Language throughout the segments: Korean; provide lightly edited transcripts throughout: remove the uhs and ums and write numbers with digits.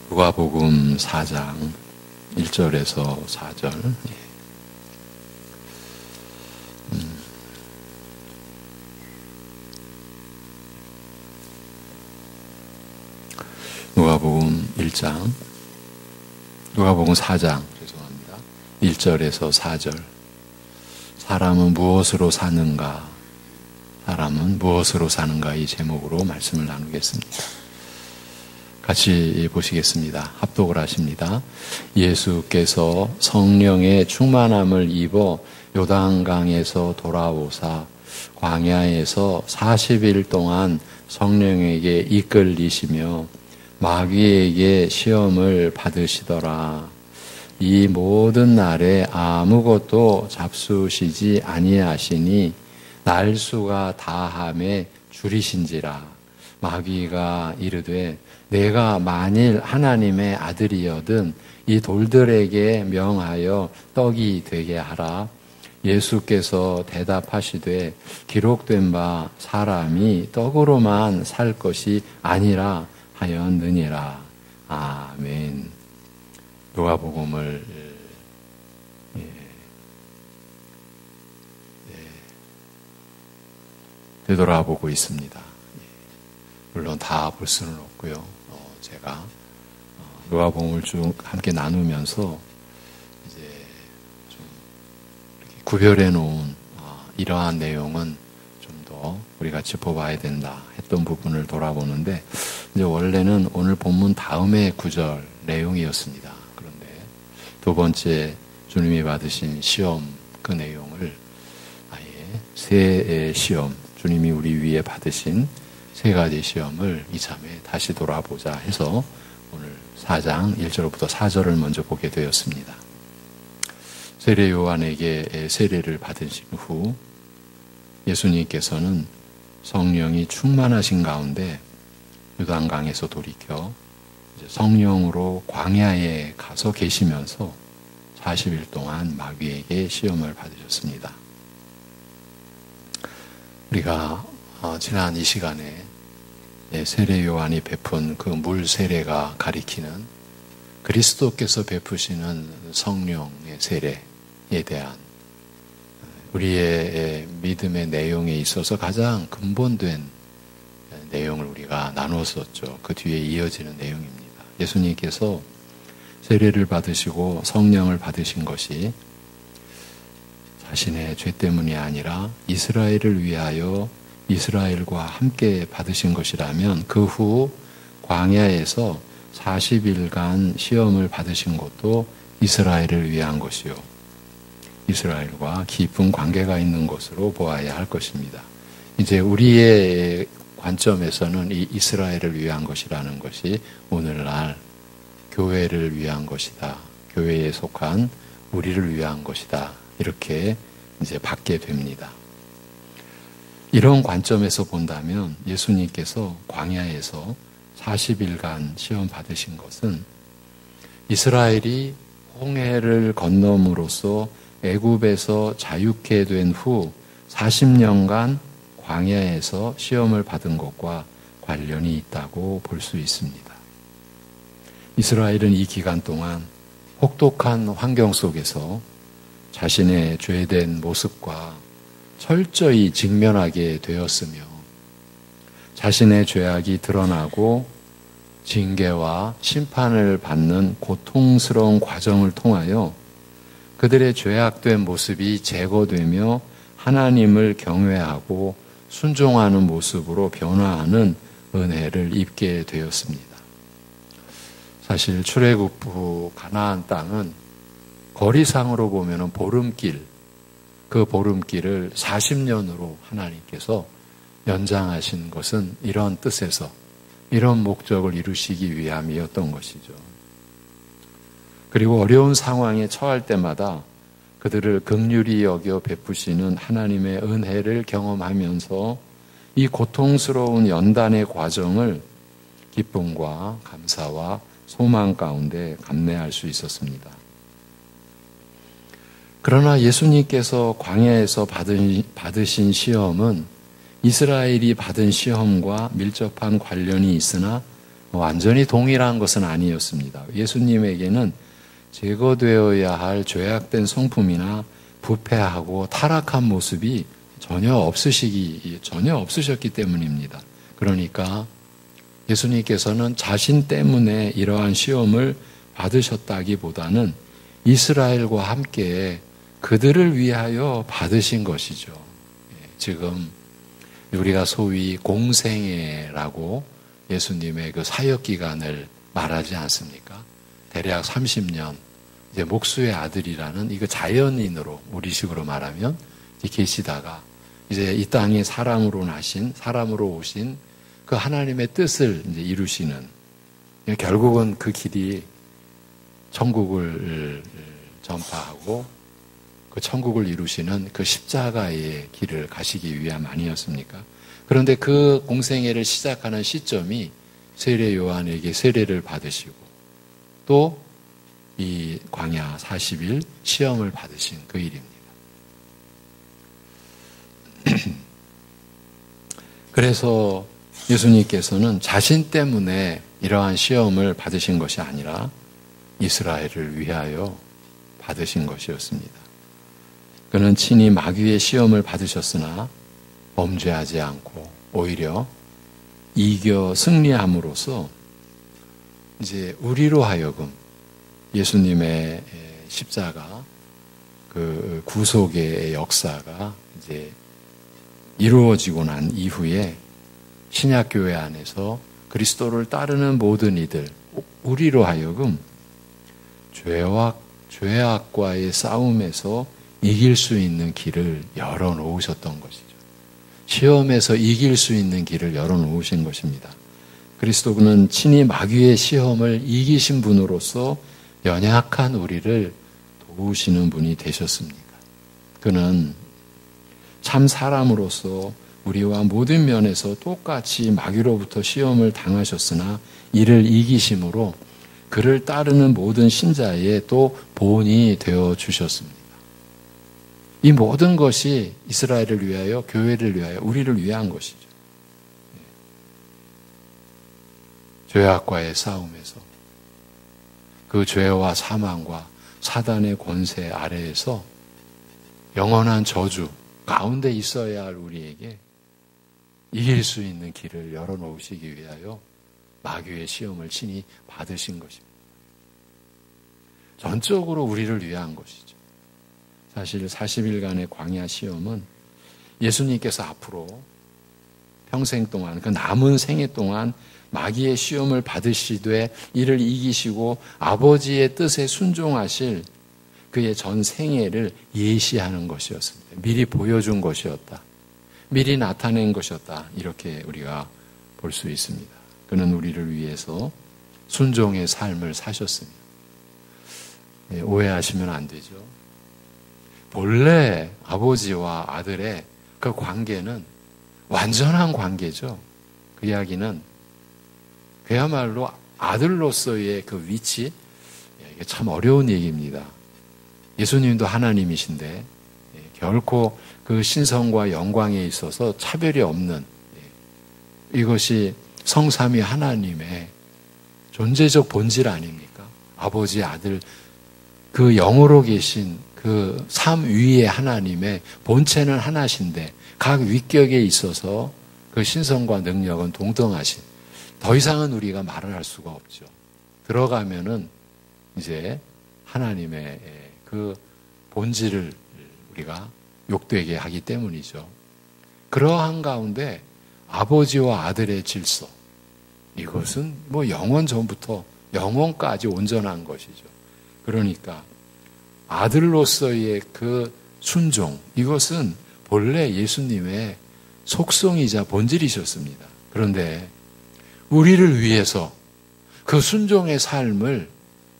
누가복음 4장 1절에서 4절. 누가복음 1장, 누가복음 4장, 죄송합니다. 1절에서 4절. 사람은 무엇으로 사는가? 사람은 무엇으로 사는가? 이 제목으로 말씀을 나누겠습니다. 같이 보시겠습니다. 합독을 하십니다. 예수께서 성령의 충만함을 입어 요단강에서 돌아오사 광야에서 40일 동안 성령에게 이끌리시며 마귀에게 시험을 받으시더라. 이 모든 날에 아무것도 잡수시지 아니하시니 날수가 다함에 줄이신지라. 마귀가 이르되 내가 만일 하나님의 아들이여든 이 돌들에게 명하여 떡이 되게 하라. 예수께서 대답하시되 기록된 바 사람이 떡으로만 살 것이 아니라 하였느니라. 아멘. 누가복음을 되돌아보고 있습니다. 물론 다 볼 수는 없고요. 제가 누가복음을 쭉 함께 나누면서 이제 좀 이렇게 구별해 놓은 이러한 내용은 좀 더 우리가 짚어봐야 된다 했던 부분을 돌아보는데, 이제 원래는 오늘 본문 다음의 구절 내용이었습니다. 그런데 두 번째 주님이 받으신 시험 그 내용을 아예 새 시험, 주님이 우리 위에 받으신 세 가지 시험을 이참에 다시 돌아보자 해서 오늘 4장 1절부터 4절을 먼저 보게 되었습니다. 세례 요한에게 세례를 받으신 후 예수님께서는 성령이 충만하신 가운데 요단강에서 돌이켜 성령으로 광야에 가서 계시면서 40일 동안 마귀에게 시험을 받으셨습니다. 우리가 지난 이 시간에 세례 요한이 베푼 그 물 세례가 가리키는 그리스도께서 베푸시는 성령의 세례에 대한 우리의 믿음의 내용에 있어서 가장 근본된 내용을 우리가 나눴었죠. 그 뒤에 이어지는 내용입니다. 예수님께서 세례를 받으시고 성령을 받으신 것이 자신의 죄 때문이 아니라 이스라엘을 위하여 이스라엘과 함께 받으신 것이라면 그 후 광야에서 40일간 시험을 받으신 것도 이스라엘을 위한 것이요, 이스라엘과 깊은 관계가 있는 것으로 보아야 할 것입니다. 이제 우리의 관점에서는 이 이스라엘을 위한 것이라는 것이 오늘날 교회를 위한 것이다, 교회에 속한 우리를 위한 것이다, 이렇게 이제 받게 됩니다. 이런 관점에서 본다면 예수님께서 광야에서 40일간 시험 받으신 것은 이스라엘이 홍해를 건너므로써 애굽에서 자유케 된 후 40년간 광야에서 시험을 받은 것과 관련이 있다고 볼 수 있습니다. 이스라엘은 이 기간 동안 혹독한 환경 속에서 자신의 죄된 모습과 철저히 직면하게 되었으며 자신의 죄악이 드러나고 징계와 심판을 받는 고통스러운 과정을 통하여 그들의 죄악된 모습이 제거되며 하나님을 경외하고 순종하는 모습으로 변화하는 은혜를 입게 되었습니다. 사실 출애굽 후 가나안 땅은 거리상으로 보면 보름길, 그 보름길을 40년으로 하나님께서 연장하신 것은 이런 뜻에서 이런 목적을 이루시기 위함이었던 것이죠. 그리고 어려운 상황에 처할 때마다 그들을 긍휼히 여겨 베푸시는 하나님의 은혜를 경험하면서 이 고통스러운 연단의 과정을 기쁨과 감사와 소망 가운데 감내할 수 있었습니다. 그러나 예수님께서 광야에서 받으신 시험은 이스라엘이 받은 시험과 밀접한 관련이 있으나 완전히 동일한 것은 아니었습니다. 예수님에게는 제거되어야 할 죄악된 성품이나 부패하고 타락한 모습이 전혀 없으셨기 때문입니다. 그러니까 예수님께서는 자신 때문에 이러한 시험을 받으셨다기보다는 이스라엘과 함께 그들을 위하여 받으신 것이죠. 지금 우리가 소위 공생애라고 예수님의 그 사역 기간을 말하지 않습니까? 대략 30년, 이제 목수의 아들이라는 이거 자연인으로 우리식으로 말하면 계시다가 이제 이 땅에 사람으로 오신 그 하나님의 뜻을 이제 이루시는, 결국은 그 길이 천국을 전파하고 그 천국을 이루시는 그 십자가의 길을 가시기 위함 아니었습니까? 그런데 그 공생애를 시작하는 시점이 세례 요한에게 세례를 받으시고 또 이 광야 40일 시험을 받으신 그 일입니다. 그래서 예수님께서는 자신 때문에 이러한 시험을 받으신 것이 아니라 이스라엘을 위하여 받으신 것이었습니다. 그는 친히 마귀의 시험을 받으셨으나 범죄하지 않고 오히려 이겨 승리함으로써 이제 우리로 하여금 예수님의 십자가 그 구속의 역사가 이제 이루어지고 난 이후에 신약교회 안에서 그리스도를 따르는 모든 이들, 우리로 하여금 죄악과의 싸움에서 이길 수 있는 길을 열어놓으셨던 것이죠. 시험에서 이길 수 있는 길을 열어놓으신 것입니다. 그리스도는 친히 마귀의 시험을 이기신 분으로서 연약한 우리를 도우시는 분이 되셨습니다. 그는 참 사람으로서 우리와 모든 면에서 똑같이 마귀로부터 시험을 당하셨으나 이를 이기심으로 그를 따르는 모든 신자의 또 본이 되어 주셨습니다. 이 모든 것이 이스라엘을 위하여, 교회를 위하여, 우리를 위한 것이죠. 죄악과의 싸움에서 그 죄와 사망과 사단의 권세 아래에서 영원한 저주 가운데 있어야 할 우리에게 이길 수 있는 길을 열어놓으시기 위하여 마귀의 시험을 친히 받으신 것입니다. 전적으로 우리를 위한 것이죠. 사실 40일간의 광야 시험은 예수님께서 앞으로 평생 동안, 그 남은 생애 동안 마귀의 시험을 받으시되 이를 이기시고 아버지의 뜻에 순종하실 그의 전 생애를 예시하는 것이었습니다. 미리 보여준 것이었다. 미리 나타낸 것이었다. 이렇게 우리가 볼 수 있습니다. 그는 우리를 위해서 순종의 삶을 사셨습니다. 오해하시면 안 되죠. 본래 아버지와 아들의 그 관계는 완전한 관계죠. 그 이야기는 그야말로 아들로서의 그 위치, 이게 참 어려운 얘기입니다. 예수님도 하나님이신데 결코 그 신성과 영광에 있어서 차별이 없는, 이것이 성삼위 하나님의 존재적 본질 아닙니까? 아버지, 아들, 그 영으로 계신 그 삼위의 하나님의 본체는 하나신데 각 위격에 있어서 그 신성과 능력은 동등하신, 더 이상은 우리가 말을 할 수가 없죠. 들어가면은 이제 하나님의 그 본질을 우리가 욕되게 하기 때문이죠. 그러한 가운데 아버지와 아들의 질서, 이것은 뭐 영원 전부터 영원까지 온전한 것이죠. 그러니까 아들로서의 그 순종, 이것은 본래 예수님의 속성이자 본질이셨습니다. 그런데 우리를 위해서 그 순종의 삶을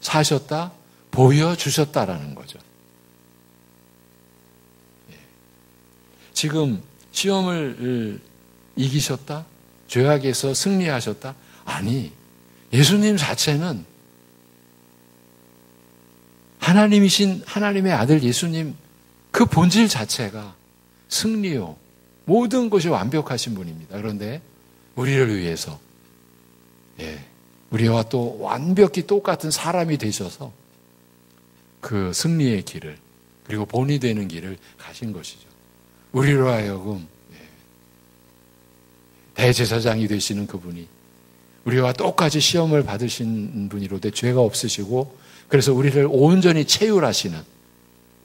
사셨다, 보여주셨다라는 거죠. 지금 시험을 이기셨다? 죄악에서 승리하셨다? 아니, 예수님 자체는 하나님이신 하나님의 아들 예수님 그 본질 자체가 승리요, 모든 것이 완벽하신 분입니다. 그런데 우리를 위해서 우리와 또 완벽히 똑같은 사람이 되셔서 그 승리의 길을, 그리고 본이 되는 길을 가신 것이죠. 우리로 하여금 대제사장이 되시는 그분이 우리와 똑같이 시험을 받으신 분이로되 죄가 없으시고, 그래서 우리를 온전히 체휼하시는,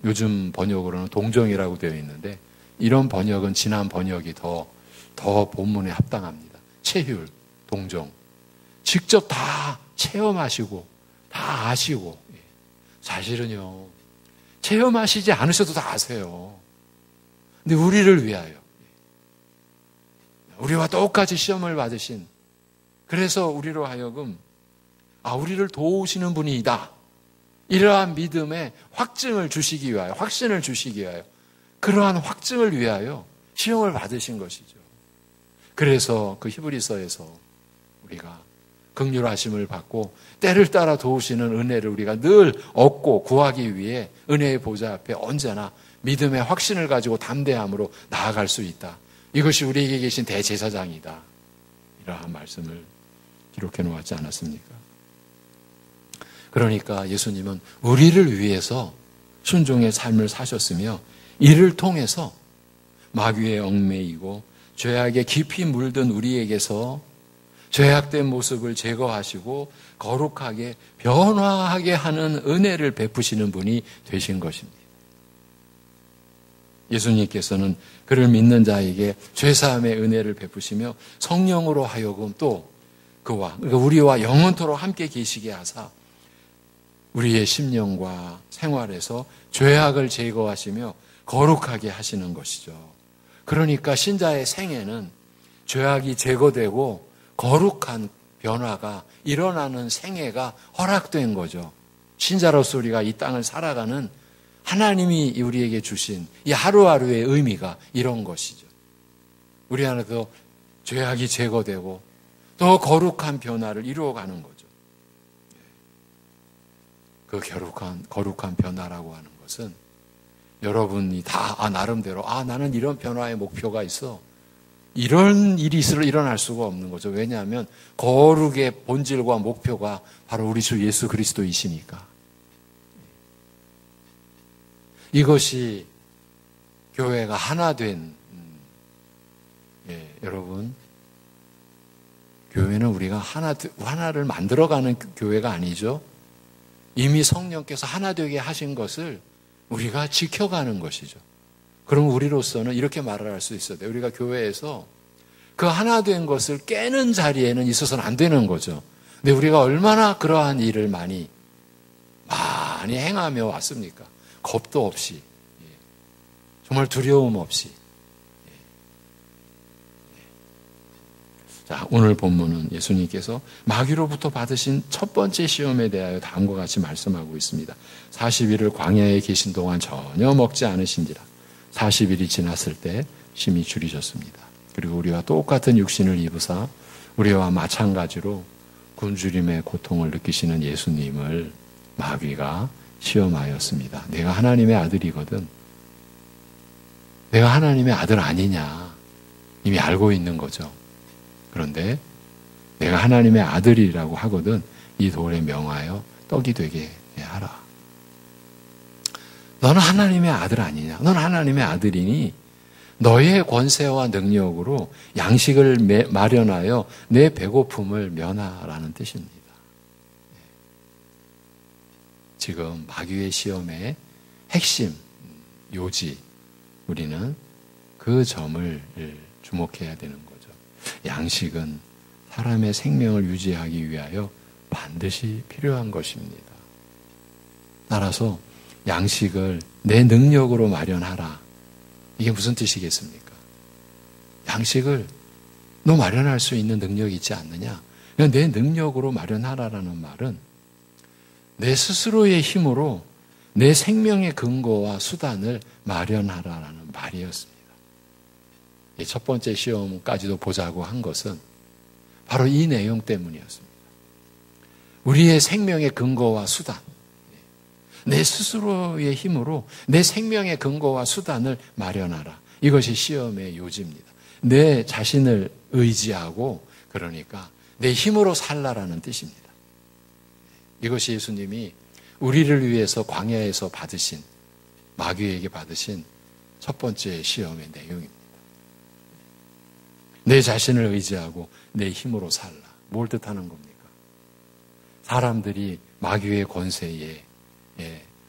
요즘 번역으로는 동정이라고 되어 있는데 이런 번역은 지난 번역이 더 본문에 합당합니다. 체휼, 동정. 직접 다 체험하시고 다 아시고, 사실은요 체험하시지 않으셔도 다 아세요. 근데 우리를 위하여, 우리와 똑같이 시험을 받으신, 그래서 우리로 하여금 우리를 도우시는 분이다, 이러한 믿음의 확증을 주시기 위하여, 확신을 주시기 위하여, 그러한 확증을 위하여 시험을 받으신 것이죠. 그래서 그 히브리서에서 우리가 긍휼하심을 받고 때를 따라 도우시는 은혜를 우리가 늘 얻고 구하기 위해 은혜의 보좌 앞에 언제나 믿음의 확신을 가지고 담대함으로 나아갈 수 있다. 이것이 우리에게 계신 대제사장이다. 이러한 말씀을 기록해 놓았지 않았습니까? 그러니까 예수님은 우리를 위해서 순종의 삶을 사셨으며, 이를 통해서 마귀의 얽매이고 죄악에 깊이 물든 우리에게서 죄악된 모습을 제거하시고 거룩하게 변화하게 하는 은혜를 베푸시는 분이 되신 것입니다. 예수님께서는 그를 믿는 자에게 죄사함의 은혜를 베푸시며 성령으로 하여금 또 그러니까 우리와 영원토록 함께 계시게 하사 우리의 심령과 생활에서 죄악을 제거하시며 거룩하게 하시는 것이죠. 그러니까 신자의 생애는 죄악이 제거되고 거룩한 변화가 일어나는 생애가 허락된 거죠. 신자로서 우리가 이 땅을 살아가는 하나님이 우리에게 주신 이 하루하루의 의미가 이런 것이죠. 우리 안에도 죄악이 제거되고 더 거룩한 변화를 이루어가는 거죠. 그 거룩한 변화라고 하는 것은 여러분이 다 나름대로 나는 이런 변화의 목표가 있어, 이런 일이 일어날 수가 없는 거죠. 왜냐하면 거룩의 본질과 목표가 바로 우리 주 예수 그리스도이시니까. 이것이 교회가 하나 된, 여러분, 교회는 우리가 하나를 만들어가는 교회가 아니죠. 이미 성령께서 하나 되게 하신 것을 우리가 지켜가는 것이죠. 그럼 우리로서는 이렇게 말을 할 수 있어요. 우리가 교회에서 그 하나 된 것을 깨는 자리에는 있어서는 안 되는 거죠. 근데 우리가 얼마나 그러한 일을 많이 행하며 왔습니까? 겁도 없이, 정말 두려움 없이. 자, 오늘 본문은 예수님께서 마귀로부터 받으신 첫 번째 시험에 대하여 다음과 같이 말씀하고 있습니다. 40일을 광야에 계신 동안 전혀 먹지 않으신지라 40일이 지났을 때 심히 줄이셨습니다. 그리고 우리와 똑같은 육신을 입으사 우리와 마찬가지로 굶주림의 고통을 느끼시는 예수님을 마귀가 시험하였습니다. 내가 하나님의 아들이거든, 내가 하나님의 아들 아니냐 이미 알고 있는 거죠. 그런데 내가 하나님의 아들이라고 하거든 이 돌에 명하여 떡이 되게 하라. 너는 하나님의 아들 아니냐? 넌 하나님의 아들이니 너의 권세와 능력으로 양식을 마련하여 내 배고픔을 면하라는 뜻입니다. 지금 마귀의 시험의 핵심, 요지, 우리는 그 점을 주목해야 되는 거죠. 양식은 사람의 생명을 유지하기 위하여 반드시 필요한 것입니다. 따라서 양식을 내 능력으로 마련하라. 이게 무슨 뜻이겠습니까? 양식을 너 마련할 수 있는 능력이 있지 않느냐? 그냥 내 능력으로 마련하라라는 말은 내 스스로의 힘으로 내 생명의 근거와 수단을 마련하라라는 말이었습니다. 첫 번째 시험까지도 보자고 한 것은 바로 이 내용 때문이었습니다. 우리의 생명의 근거와 수단, 내 스스로의 힘으로 내 생명의 근거와 수단을 마련하라. 이것이 시험의 요지입니다. 내 자신을 의지하고, 그러니까 내 힘으로 살라라는 뜻입니다. 이것이 예수님이 우리를 위해서 광야에서 받으신, 마귀에게 받으신 첫 번째 시험의 내용입니다. 내 자신을 의지하고 내 힘으로 살라. 뭘 뜻하는 겁니까? 사람들이 마귀의 권세에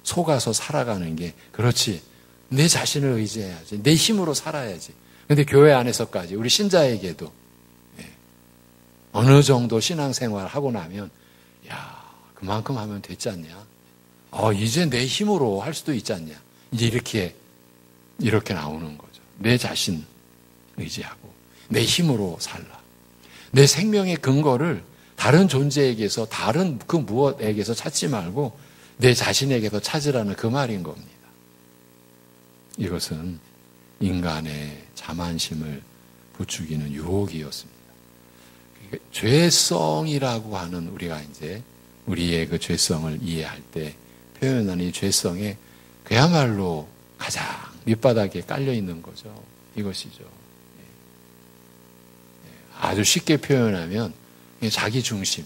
속아서 살아가는 게, 그렇지, 내 자신을 의지해야지, 내 힘으로 살아야지. 근데 교회 안에서까지 우리 신자에게도 어느 정도 신앙생활 하고 나면, 야, 그만큼 하면 됐지 않냐? 이제 내 힘으로 할 수도 있지 않냐? 이제 이렇게 나오는 거죠. 내 자신 의지하고 내 힘으로 살라. 내 생명의 근거를 다른 존재에게서, 다른 그 무엇에게서 찾지 말고 내 자신에게서 찾으라는 그 말인 겁니다. 이것은 인간의 자만심을 부추기는 유혹이었습니다. 죄성이라고 하는, 우리가 이제 우리의 그 죄성을 이해할 때 표현하는 이 죄성에 그야말로 가장 밑바닥에 깔려 있는 거죠. 이것이죠. 아주 쉽게 표현하면 자기 중심,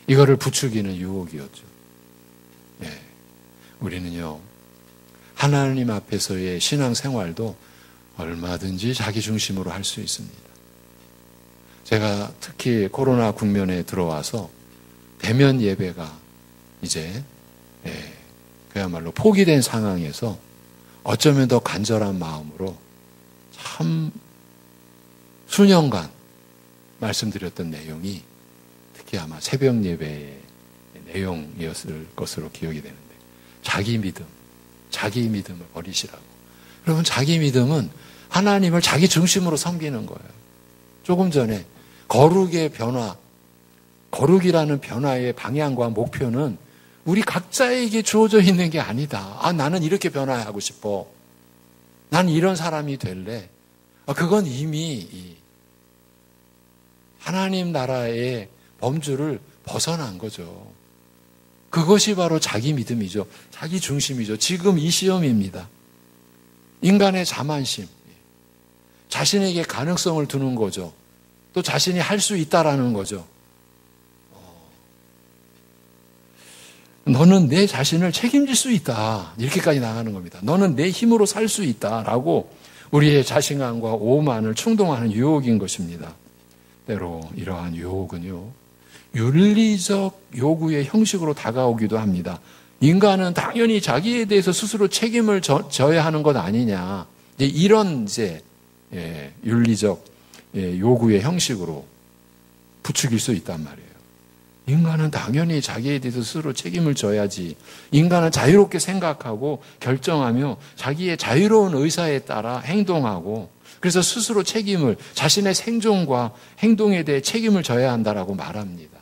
이거를 부추기는 유혹이었죠. 우리는요, 하나님 앞에서의 신앙생활도 얼마든지 자기 중심으로 할 수 있습니다. 제가 특히 코로나 국면에 들어와서 대면 예배가 이제 그야말로 포기된 상황에서 어쩌면 더 간절한 마음으로 참 수년간 말씀드렸던 내용이 특히 아마 새벽 예배의 내용이었을 것으로 기억이 되는데, 자기 믿음을 버리시라고. 여러분, 자기 믿음은 하나님을 자기 중심으로 섬기는 거예요. 조금 전에 거룩의 변화, 거룩이라는 변화의 방향과 목표는 우리 각자에게 주어져 있는 게 아니다. 나는 이렇게 변화하고 싶어. 난 이런 사람이 될래. 그건 이미 하나님 나라의 범주를 벗어난 거죠. 그것이 바로 자기 믿음이죠. 자기 중심이죠. 지금 이 시험입니다. 인간의 자만심, 자신에게 가능성을 두는 거죠. 또 자신이 할 수 있다라는 거죠. 너는 내 자신을 책임질 수 있다. 이렇게까지 나가는 겁니다. 너는 내 힘으로 살 수 있다라고 우리의 자신감과 오만을 충동하는 유혹인 것입니다. 때로 이러한 유혹은요, 윤리적 요구의 형식으로 다가오기도 합니다. 인간은 당연히 자기에 대해서 스스로 책임을 져야 하는 것 아니냐. 이런 윤리적 요구의 형식으로 부추길 수 있단 말이에요. 인간은 당연히 자기에 대해서 스스로 책임을 져야지. 인간은 자유롭게 생각하고 결정하며 자기의 자유로운 의사에 따라 행동하고, 그래서 스스로 책임을, 자신의 생존과 행동에 대해 책임을 져야 한다라고 말합니다.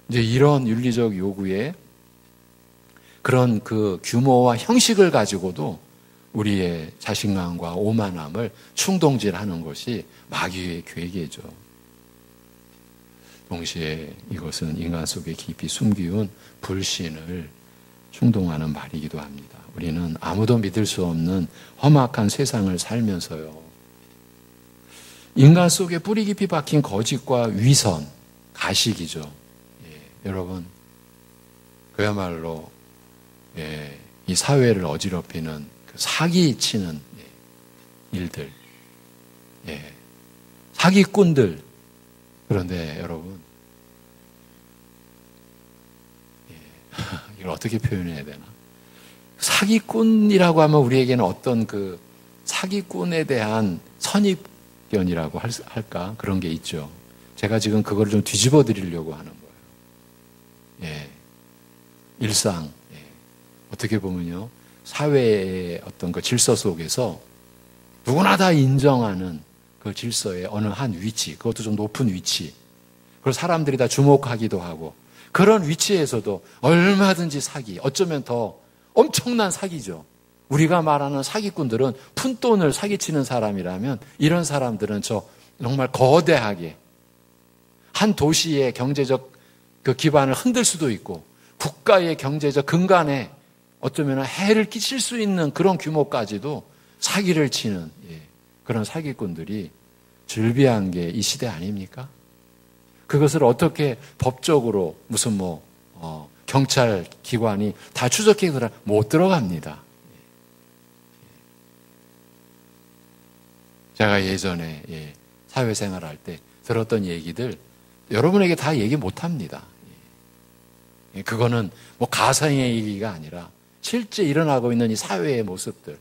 이제 이런 윤리적 요구에 그런 그 규모와 형식을 가지고도 우리의 자신감과 오만함을 충동질하는 것이 마귀의 괴계죠. 동시에 이것은 인간 속에 깊이 숨기운 불신을 충동하는 말이기도 합니다. 우리는 아무도 믿을 수 없는 험악한 세상을 살면서요, 인간 속에 뿌리 깊이 박힌 거짓과 위선, 가식이죠. 여러분, 그야말로 이 사회를 어지럽히는 그 사기치는 일들, 사기꾼들. 그런데 여러분, 이걸 어떻게 표현해야 되나? 사기꾼이라고 하면 우리에게는 어떤 그 사기꾼에 대한 선입견이라고 할까? 그런 게 있죠. 제가 지금 그걸 좀 뒤집어 드리려고 하는 거예요. 일상, 어떻게 보면요, 사회의 어떤 그 질서 속에서 누구나 다 인정하는 그 질서의 어느 한 위치, 그것도 좀 높은 위치, 그리고 사람들이 다 주목하기도 하고, 그런 위치에서도 얼마든지 사기, 어쩌면 더 엄청난 사기죠. 우리가 말하는 사기꾼들은 푼돈을 사기치는 사람이라면, 이런 사람들은 정말 거대하게 한 도시의 경제적 그 기반을 흔들 수도 있고, 국가의 경제적 근간에 어쩌면 해를 끼칠 수 있는 그런 규모까지도 사기를 치는 그런 사기꾼들이 즐비한 게 이 시대 아닙니까? 그것을 어떻게 법적으로 무슨 경찰 기관이 다 추적해 못 들어갑니다. 제가 예전에 사회생활할 때 들었던 얘기들 여러분에게 다 얘기 못합니다. 그거는 가상의 얘기가 아니라 실제 일어나고 있는 이 사회의 모습들.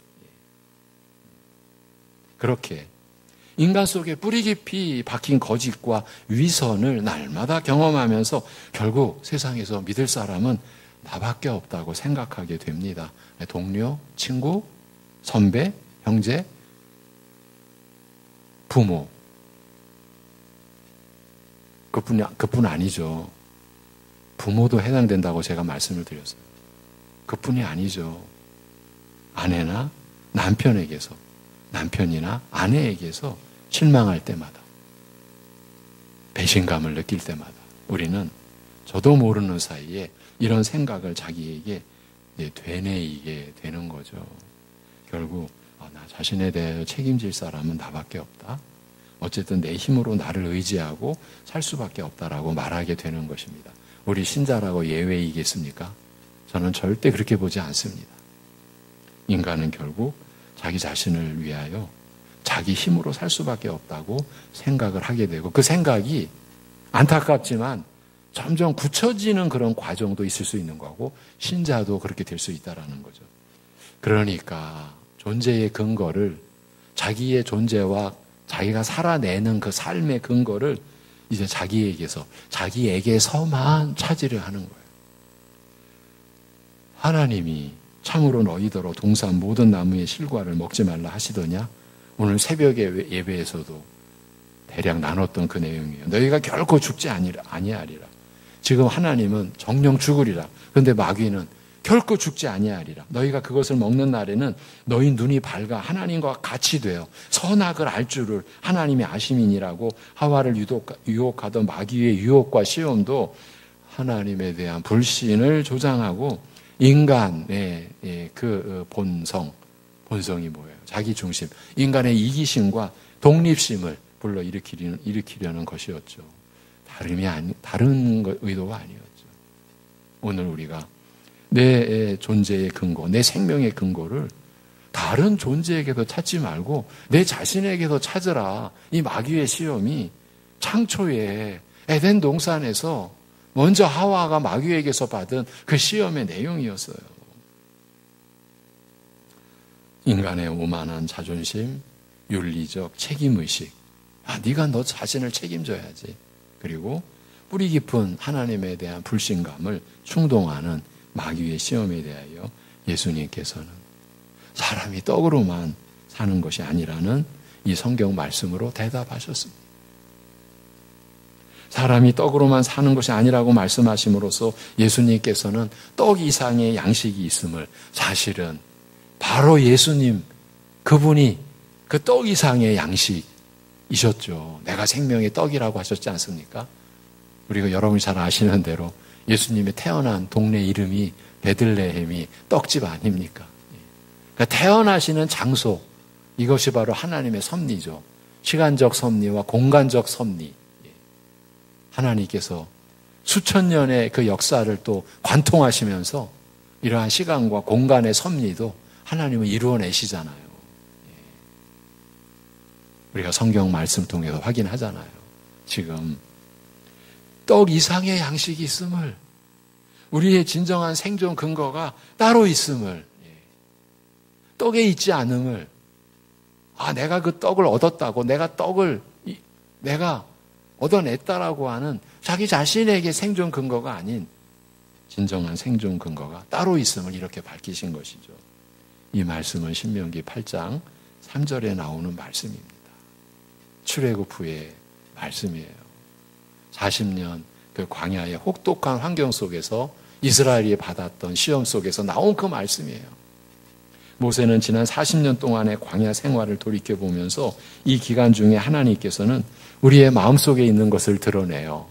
그렇게 인간 속에 뿌리 깊이 박힌 거짓과 위선을 날마다 경험하면서 결국 세상에서 믿을 사람은 나밖에 없다고 생각하게 됩니다. 동료, 친구, 선배, 형제, 부모. 그뿐 아니죠. 부모도 해당된다고 제가 말씀을 드렸어요. 그뿐이 아니죠. 아내나 남편에게서, 남편이나 아내에게서 실망할 때마다, 배신감을 느낄 때마다 우리는 저도 모르는 사이에 이런 생각을 자기에게 되뇌이게 되는 거죠. 결국 나 자신에 대해 책임질 사람은 나밖에 없다. 어쨌든 내 힘으로 나를 의지하고 살 수밖에 없다라고 말하게 되는 것입니다. 우리 신자라고 예외이겠습니까? 저는 절대 그렇게 보지 않습니다. 인간은 결국 자기 자신을 위하여 자기 힘으로 살 수밖에 없다고 생각을 하게 되고 그 생각이 안타깝지만 점점 굳혀지는 그런 과정도 있을 수 있는 거고 신자도 그렇게 될 수 있다는 거죠. 그러니까 존재의 근거를 자기의 존재와 자기가 살아내는 그 삶의 근거를 이제 자기에게서만 찾으려 하는 거예요. 하나님이 참으로 너희더러 동산 모든 나무의 실과를 먹지 말라 하시더냐? 오늘 새벽의 예배에서도 대략 나눴던 그 내용이에요. 너희가 결코 죽지 아니하리라. 지금 하나님은 정령 죽으리라. 그런데 마귀는 결코 죽지 아니하리라. 너희가 그것을 먹는 날에는 너희 눈이 밝아 하나님과 같이 되어 선악을 알 줄을 하나님이 아심이니라고 하와를 유혹하던 마귀의 유혹과 시험도 하나님에 대한 불신을 조장하고 인간의 그 본성이 뭐예요? 자기 중심, 인간의 이기심과 독립심을 불러 일으키려는 것이었죠. 다른 의도가 아니었죠. 오늘 우리가 내 존재의 근거, 내 생명의 근거를 다른 존재에게도 찾지 말고 내 자신에게도 찾으라. 이 마귀의 시험이 창초에 에덴 동산에서 먼저 하와가 마귀에게서 받은 그 시험의 내용이었어요. 인간의 오만한 자존심, 윤리적 책임의식. 네가 너 자신을 책임져야지. 그리고 뿌리 깊은 하나님에 대한 불신감을 충동하는 마귀의 시험에 대하여 예수님께서는 사람이 떡으로만 사는 것이 아니라는 이 성경 말씀으로 대답하셨습니다. 사람이 떡으로만 사는 것이 아니라고 말씀하심으로써 예수님께서는 떡 이상의 양식이 있음을 사실은 바로 예수님 그분이 그 떡 이상의 양식이셨죠. 내가 생명의 떡이라고 하셨지 않습니까? 우리가 여러분이 잘 아시는 대로 예수님이 태어난 동네 이름이 베들레헴이 떡집 아닙니까? 그러니까 태어나시는 장소 이것이 바로 하나님의 섭리죠. 시간적 섭리와 공간적 섭리. 하나님께서 수천 년의 그 역사를 또 관통하시면서 이러한 시간과 공간의 섭리도 하나님은 이루어내시잖아요. 우리가 성경 말씀 통해서 확인하잖아요. 지금 떡 이상의 양식이 있음을, 우리의 진정한 생존 근거가 따로 있음을, 떡에 있지 않음을, 내가 그 떡을 얻었다고, 내가 얻어냈다라고 하는 자기 자신에게 생존 근거가 아닌 진정한 생존 근거가 따로 있음을 이렇게 밝히신 것이죠. 이 말씀은 신명기 8장 3절에 나오는 말씀입니다. 출애굽 후의 말씀이에요. 40년 그 광야의 혹독한 환경 속에서 이스라엘이 받았던 시험 속에서 나온 그 말씀이에요. 모세는 지난 40년 동안의 광야 생활을 돌이켜보면서 이 기간 중에 하나님께서는 우리의 마음속에 있는 것을 드러내요.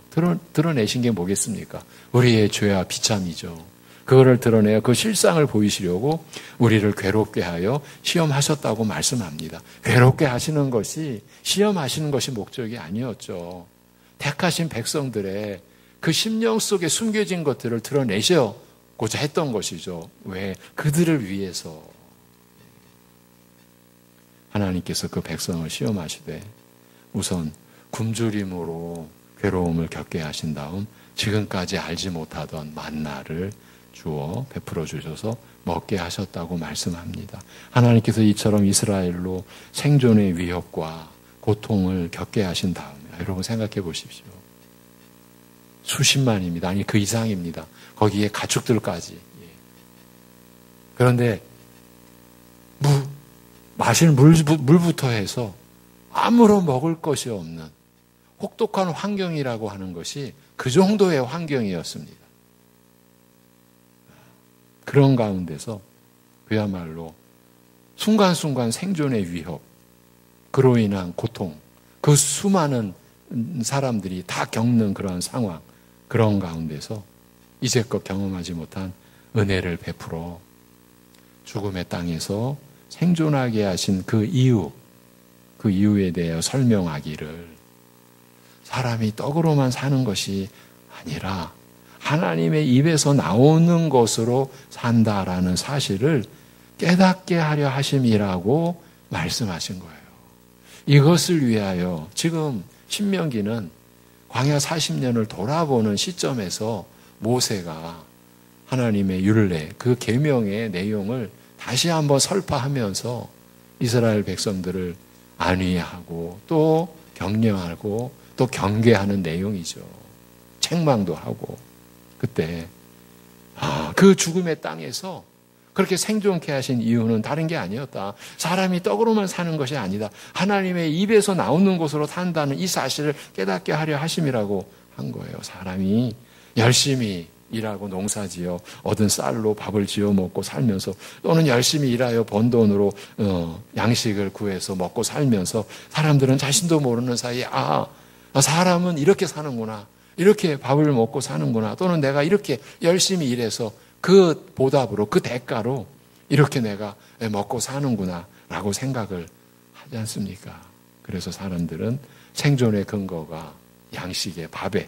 드러내신 게 뭐겠습니까? 우리의 죄와 비참이죠. 그거를 드러내어 그 실상을 보이시려고 우리를 괴롭게 하여 시험하셨다고 말씀합니다. 괴롭게 하시는 것이, 시험하시는 것이 목적이 아니었죠. 택하신 백성들의 그 심령 속에 숨겨진 것들을 드러내셔고자 했던 것이죠. 왜? 그들을 위해서. 하나님께서 그 백성을 시험하시되 우선 굶주림으로 괴로움을 겪게 하신 다음 지금까지 알지 못하던 만나를 주어 베풀어 주셔서 먹게 하셨다고 말씀합니다. 하나님께서 이처럼 이스라엘로 생존의 위협과 고통을 겪게 하신 다음에 여러분 생각해 보십시오. 수십만입니다. 아니 그 이상입니다. 거기에 가축들까지. 그런데 마실 물부터 해서 아무런 먹을 것이 없는 혹독한 환경이라고 하는 것이 그 정도의 환경이었습니다. 그런 가운데서 그야말로 순간순간 생존의 위협, 그로 인한 고통, 그 수많은 사람들이 다 겪는 그런 상황, 그런 가운데서 이제껏 경험하지 못한 은혜를 베풀어 죽음의 땅에서 생존하게 하신 그 이유에 대해 설명하기를 사람이 떡으로만 사는 것이 아니라 하나님의 입에서 나오는 것으로 산다라는 사실을 깨닫게 하려 하심이라고 말씀하신 거예요. 이것을 위하여 지금 신명기는 광야 40년을 돌아보는 시점에서 모세가 하나님의 율례, 그 계명의 내용을 다시 한번 설파하면서 이스라엘 백성들을 안위하고 또 격려하고 또 경계하는 내용이죠. 책망도 하고. 그때 그 죽음의 땅에서 그렇게 생존케 하신 이유는 다른 게 아니었다. 사람이 떡으로만 사는 것이 아니다. 하나님의 입에서 나오는 것으로 산다는 이 사실을 깨닫게 하려 하심이라고 한 거예요. 사람이 열심히 일하고 농사지어 얻은 쌀로 밥을 지어 먹고 살면서 또는 열심히 일하여 번 돈으로 양식을 구해서 먹고 살면서 사람들은 자신도 모르는 사이에 사람은 이렇게 사는구나. 이렇게 밥을 먹고 사는구나. 또는 내가 이렇게 열심히 일해서 그 보답으로, 그 대가로 이렇게 내가 먹고 사는구나 라고 생각을 하지 않습니까? 그래서 사람들은 생존의 근거가 양식에, 밥에,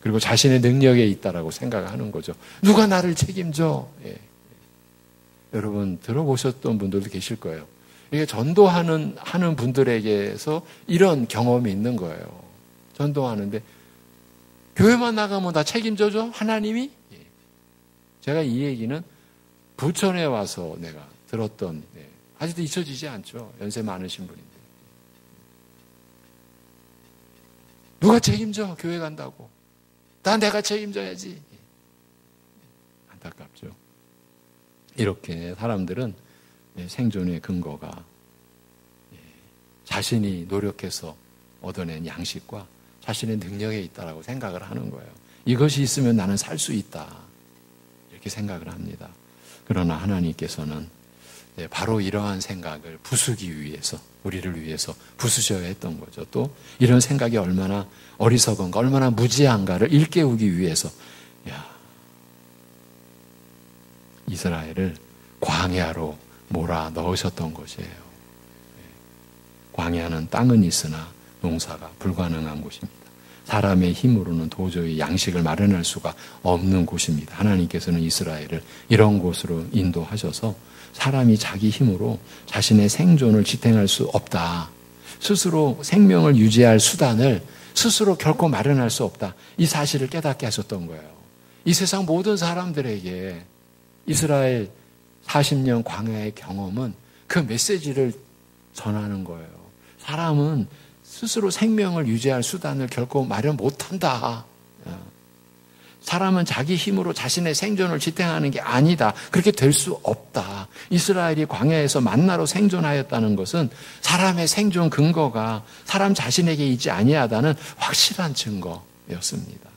그리고 자신의 능력에 있다라고 생각하는 거죠. 누가 나를 책임져? 여러분 들어보셨던 분들도 계실 거예요. 이게 전도하는 분들에게서 이런 경험이 있는 거예요. 전도하는데 교회만 나가면 다 책임져줘? 하나님이? 제가 이 얘기는 부천에 와서 내가 들었던, 아직도 잊혀지지 않죠. 연세 많으신 분인데. 누가 책임져? 교회 간다고. 다 내가 책임져야지. 안타깝죠. 이렇게 사람들은 생존의 근거가 자신이 노력해서 얻어낸 양식과 자신의 능력에 있다라고 생각을 하는 거예요. 이것이 있으면 나는 살 수 있다. 이렇게 생각을 합니다. 그러나 하나님께서는 바로 이러한 생각을 부수기 위해서, 우리를 위해서 부수셔야 했던 거죠. 또 이런 생각이 얼마나 어리석은가, 얼마나 무지한가를 일깨우기 위해서 이스라엘을 광야로 몰아 넣으셨던 것이에요. 광야는 땅은 있으나 농사가 불가능한 곳입니다. 사람의 힘으로는 도저히 양식을 마련할 수가 없는 곳입니다. 하나님께서는 이스라엘을 이런 곳으로 인도하셔서 사람이 자기 힘으로 자신의 생존을 지탱할 수 없다. 스스로 생명을 유지할 수단을 스스로 결코 마련할 수 없다. 이 사실을 깨닫게 하셨던 거예요. 이 세상 모든 사람들에게 이스라엘 40년 광야의 경험은 그 메시지를 전하는 거예요. 사람은 스스로 생명을 유지할 수단을 결코 마련 못한다. 사람은 자기 힘으로 자신의 생존을 지탱하는 게 아니다. 그렇게 될 수 없다. 이스라엘이 광야에서 만나로 생존하였다는 것은 사람의 생존 근거가 사람 자신에게 있지 아니하다는 확실한 증거였습니다.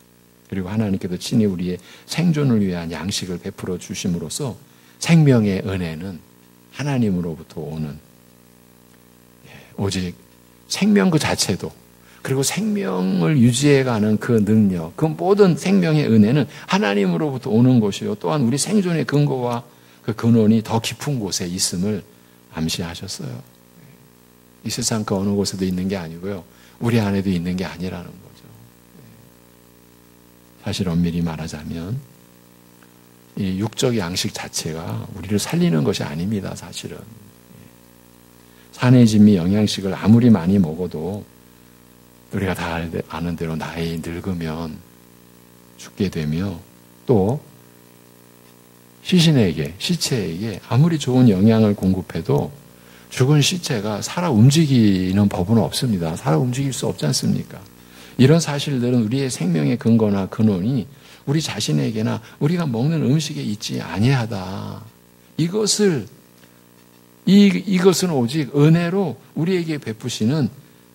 그리고 하나님께서 친히 우리의 생존을 위한 양식을 베풀어 주심으로써 생명의 은혜는 하나님으로부터 오는 오직 생명 그 자체도, 그리고 생명을 유지해가는 그 능력, 그 모든 생명의 은혜는 하나님으로부터 오는 것이요. 또한 우리 생존의 근거와 그 근원이 더 깊은 곳에 있음을 암시하셨어요. 이 세상 그 어느 곳에도 있는 게 아니고요. 우리 안에도 있는 게 아니라는 거죠. 사실 엄밀히 말하자면 이 육적 양식 자체가 우리를 살리는 것이 아닙니다. 사실은. 산의 진미 영양식을 아무리 많이 먹어도 우리가 다 아는 대로 나이 늙으면 죽게 되며 또 시체에게 아무리 좋은 영양을 공급해도 죽은 시체가 살아 움직이는 법은 없습니다. 살아 움직일 수 없지 않습니까? 이런 사실들은 우리의 생명의 근거나 근원이 우리 자신에게나 우리가 먹는 음식에 있지 아니하다. 이것은 오직 은혜로 우리에게 베푸시는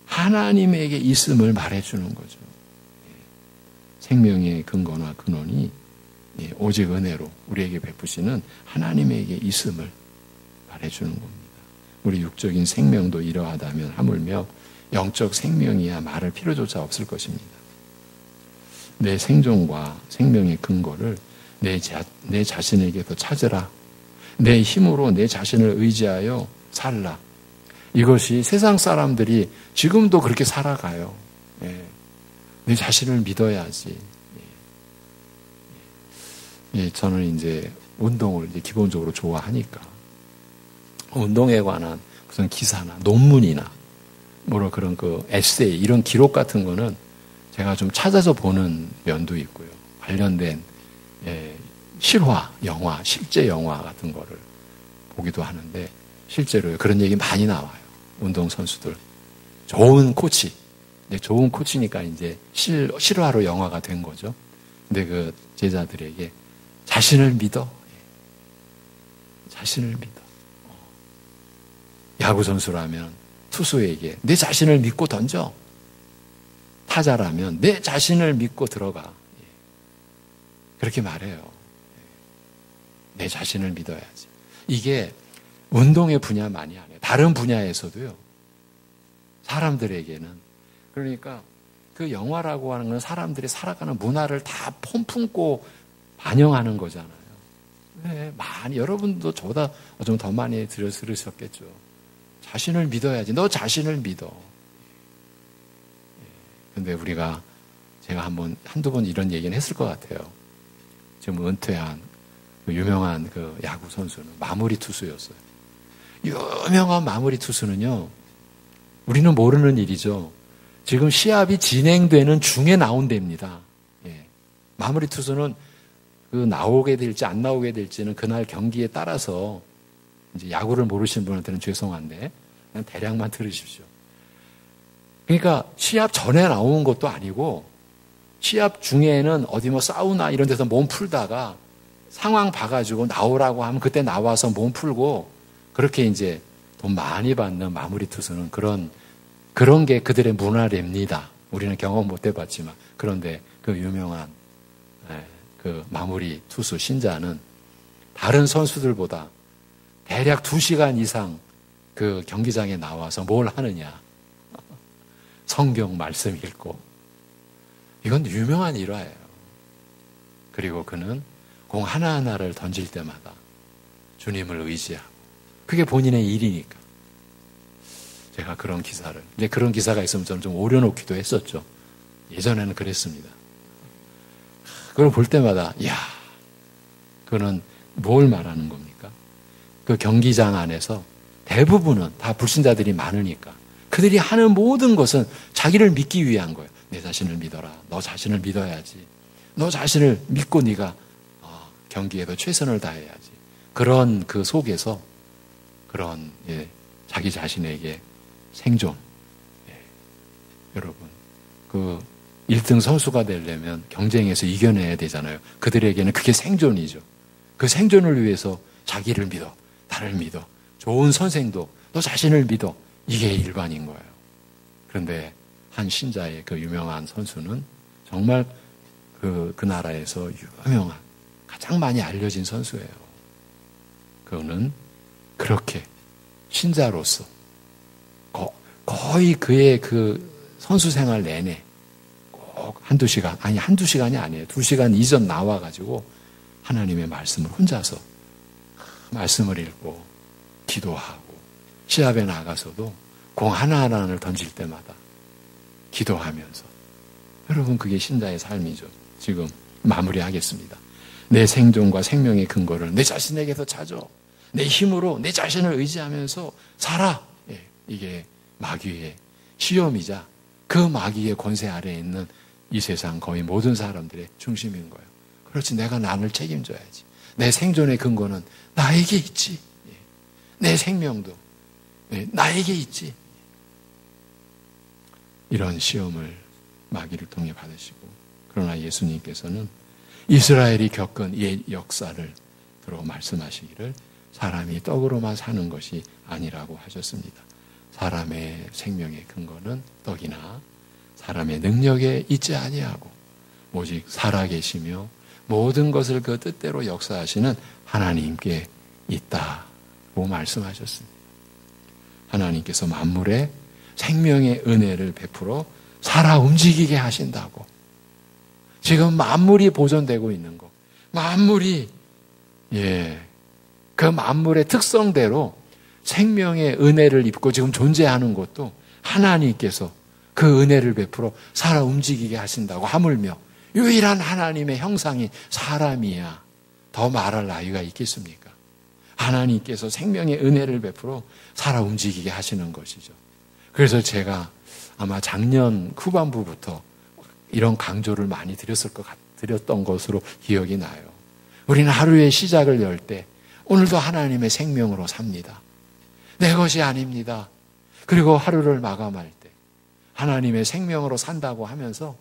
하나님에게 있음을 말해주는 거죠. 생명의 근거나 근원이 오직 은혜로 우리에게 베푸시는 하나님에게 있음을 말해주는 겁니다. 우리 육적인 생명도 이러하다면 하물며 영적 생명이야 말할 필요조차 없을 것입니다. 내 생존과 생명의 근거를 내 자신에게서 찾으라. 내 힘으로 내 자신을 의지하여 살라. 이것이 세상 사람들이 지금도 그렇게 살아가요. 내 자신을 믿어야지. 저는 이제 운동을 이제 기본적으로 좋아하니까 운동에 관한 무슨 기사나 논문이나 그런 그 에세이 이런 기록 같은 거는 제가 좀 찾아서 보는 면도 있고요. 관련된 실화, 영화, 실제 영화 같은 거를 보기도 하는데 실제로 그런 얘기 많이 나와요. 운동선수들. 좋은 코치. 좋은 코치니까 이제 실화로 영화가 된 거죠. 근데 그 제자들에게 자신을 믿어. 자신을 믿어. 야구선수라면 투수에게 내 자신을 믿고 던져. 타자라면 내 자신을 믿고 들어가. 그렇게 말해요. 내 자신을 믿어야지. 이게 운동의 분야만이 아니에요. 다른 분야에서도요. 사람들에게는. 그러니까 그 영화라고 하는 건 사람들이 살아가는 문화를 다 품고 반영하는 거잖아요. 네, 여러분도 저보다 좀 더 많이 들으셨겠죠. 자신을 믿어야지. 너 자신을 믿어. 근데 제가 한두 번 이런 얘기는 했을 것 같아요. 지금 은퇴한 유명한 그 야구 선수는 마무리 투수였어요. 유명한 마무리 투수는요, 우리는 모르는 일이죠. 지금 시합이 진행되는 중에 나온답니다. 마무리 투수는 그 나오게 될지 안 나오게 될지는 그날 경기에 따라서 이제 야구를 모르시는 분한테는 죄송한데 그냥 대략만 들으십시오. 그러니까 시합 전에 나오는 것도 아니고 시합 중에는 어디 사우나 이런 데서 몸 풀다가 상황 봐가지고 나오라고 하면 그때 나와서 몸 풀고 그렇게 이제 돈 많이 받는 마무리 투수는 그런 게 그들의 문화랍니다. 우리는 경험 못 해봤지만 그런데 그 유명한 그 마무리 투수 신자는 다른 선수들보다 대략 2시간 이상 그 경기장에 나와서 뭘 하느냐. 성경 말씀 읽고. 이건 유명한 일화예요. 그리고 그는 공 하나하나를 던질 때마다 주님을 의지하고. 그게 본인의 일이니까. 제가 그런 기사가 있으면 저는 좀 오려놓기도 했었죠. 예전에는 그랬습니다. 그걸 볼 때마다, 그는 뭘 말하는 겁니까? 그 경기장 안에서 대부분은 다 불신자들이 많으니까 그들이 하는 모든 것은 자기를 믿기 위한 거예요. 내 자신을 믿어라. 너 자신을 믿어야지. 너 자신을 믿고 네가 경기에도 최선을 다해야지. 그런 그 속에서 그런 자기 자신에게 생존. 여러분, 그 1등 선수가 되려면 경쟁에서 이겨내야 되잖아요. 그들에게는 그게 생존이죠. 그 생존을 위해서 자기를 믿어. 나를 믿어. 좋은 선생도 너 자신을 믿어. 이게 일반인 거예요. 그런데 한 신자의 그 유명한 선수는 정말 그 나라에서 유명한 가장 많이 알려진 선수예요. 그는 그렇게 신자로서 거의 그의 그 선수 생활 내내 꼭 한두 시간이 아니에요. 2시간 이전 나와가지고 하나님의 말씀을 혼자서 말씀을 읽고 기도하고 시합에 나가서도 공 하나하나를 던질 때마다 기도하면서. 여러분, 그게 신자의 삶이죠. 지금 마무리하겠습니다. 내 생존과 생명의 근거를 내 자신에게서 찾아. 내 힘으로 내 자신을 의지하면서 살아. 이게 마귀의 시험이자 그 마귀의 권세 아래에 있는 이 세상 거의 모든 사람들의 중심인 거예요. 그렇지, 내가 나를 책임져야지. 내 생존의 근거는 나에게 있지. 내 생명도 나에게 있지. 이런 시험을 마귀를 통해 받으시고, 그러나 예수님께서는 이스라엘이 겪은 옛 역사를 들어 말씀하시기를 사람이 떡으로만 사는 것이 아니라고 하셨습니다. 사람의 생명의 근거는 떡이나 사람의 능력에 있지 아니하고 오직 살아계시며 모든 것을 그 뜻대로 역사하시는 하나님께 있다고 말씀하셨습니다. 하나님께서 만물에 생명의 은혜를 베풀어 살아 움직이게 하신다고. 지금 만물이 보존되고 있는 것, 만물이 그 만물의 특성대로 생명의 은혜를 입고 지금 존재하는 것도 하나님께서 그 은혜를 베풀어 살아 움직이게 하신다고. 하물며 유일한 하나님의 형상이 사람이야 더 말할 나위가 있겠습니까? 하나님께서 생명의 은혜를 베풀어 살아 움직이게 하시는 것이죠. 그래서 아마 작년 후반부부터 이런 강조를 많이 드렸던 것으로 기억이 나요. 우리는 하루의 시작을 열 때 오늘도 하나님의 생명으로 삽니다. 내 것이 아닙니다. 그리고 하루를 마감할 때 하나님의 생명으로 산다고 하면서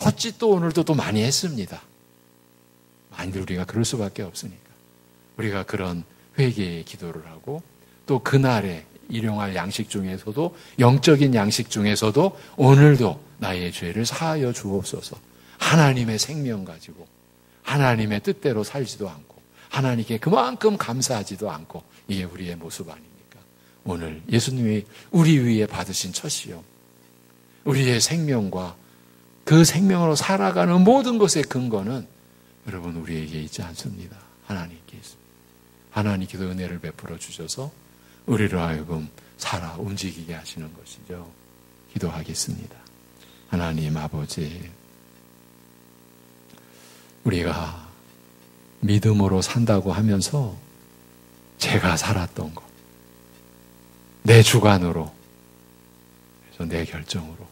어찌 또 오늘도 또 많이 했습니다. 많이들 우리가 그럴 수밖에 없으니까. 우리가 그런 회개의 기도를 하고 또 그날의 일용할 양식 중에서도 영적인 양식 중에서도 오늘도 나의 죄를 사하여 주옵소서. 하나님의 생명 가지고 하나님의 뜻대로 살지도 않고 하나님께 그만큼 감사하지도 않고 이게 우리의 모습 아닙니까? 오늘 예수님이 우리 위에 받으신 첫 시험, 우리의 생명과 그 생명으로 살아가는 모든 것의 근거는 여러분 우리에게 있지 않습니다. 하나님께 있습니다. 하나님께서 은혜를 베풀어 주셔서 우리로 하여금 살아 움직이게 하시는 것이죠. 기도하겠습니다. 하나님 아버지, 우리가 믿음으로 산다고 하면서 제가 살았던 것, 내 주관으로, 그래서 내 결정으로,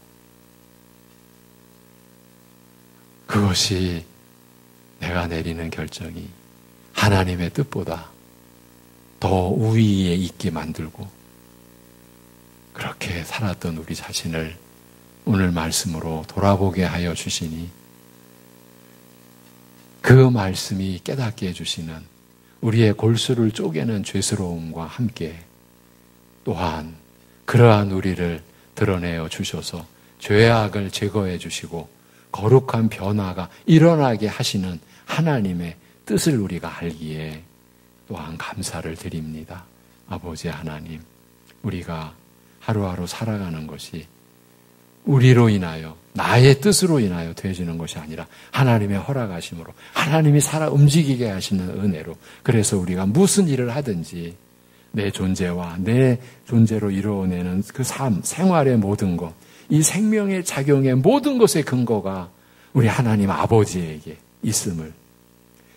그것이 내가 내리는 결정이 하나님의 뜻보다 더 우위에 있게 만들고 그렇게 살았던 우리 자신을 오늘 말씀으로 돌아보게 하여 주시니 그 말씀이 깨닫게 해주시는 우리의 골수를 쪼개는 죄스러움과 함께 또한 그러한 우리를 드러내어 주셔서 죄악을 제거해 주시고 거룩한 변화가 일어나게 하시는 하나님의 뜻을 우리가 알기에 또한 감사를 드립니다. 아버지 하나님, 우리가 하루하루 살아가는 것이 우리로 인하여 나의 뜻으로 인하여 되어지는 것이 아니라 하나님의 허락하심으로 하나님이 살아 움직이게 하시는 은혜로, 그래서 우리가 무슨 일을 하든지 내 존재와 내 존재로 이루어내는 그 삶, 생활의 모든 것, 이 생명의 작용의 모든 것의 근거가 우리 하나님 아버지에게 있음을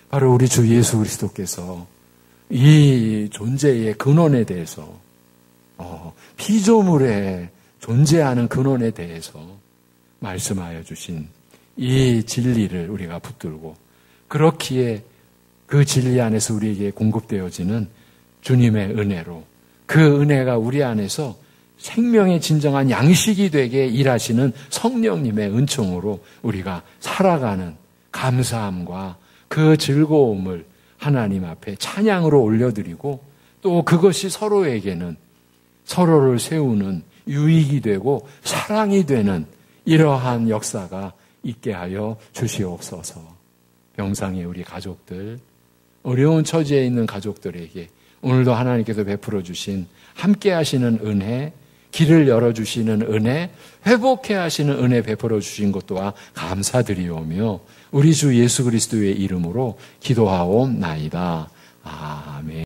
바로 우리 주 예수 그리스도께서 이 존재의 근원에 대해서 피조물의 존재하는 근원에 대해서 말씀하여 주신 이 진리를 우리가 붙들고 그렇기에 그 진리 안에서 우리에게 공급되어지는 주님의 은혜로 그 은혜가 우리 안에서 생명의 진정한 양식이 되게 일하시는 성령님의 은총으로 우리가 살아가는 감사함과 그 즐거움을 하나님 앞에 찬양으로 올려드리고 또 그것이 서로에게는 서로를 세우는 유익이 되고 사랑이 되는 이러한 역사가 있게 하여 주시옵소서. 병상의 우리 가족들, 어려운 처지에 있는 가족들에게 오늘도 하나님께서 베풀어 주신 함께 하시는 은혜, 길을 열어주시는 은혜, 회복해 하시는 은혜 베풀어 주신 것 또한 감사드리오며 우리 주 예수 그리스도의 이름으로 기도하옵나이다. 아멘.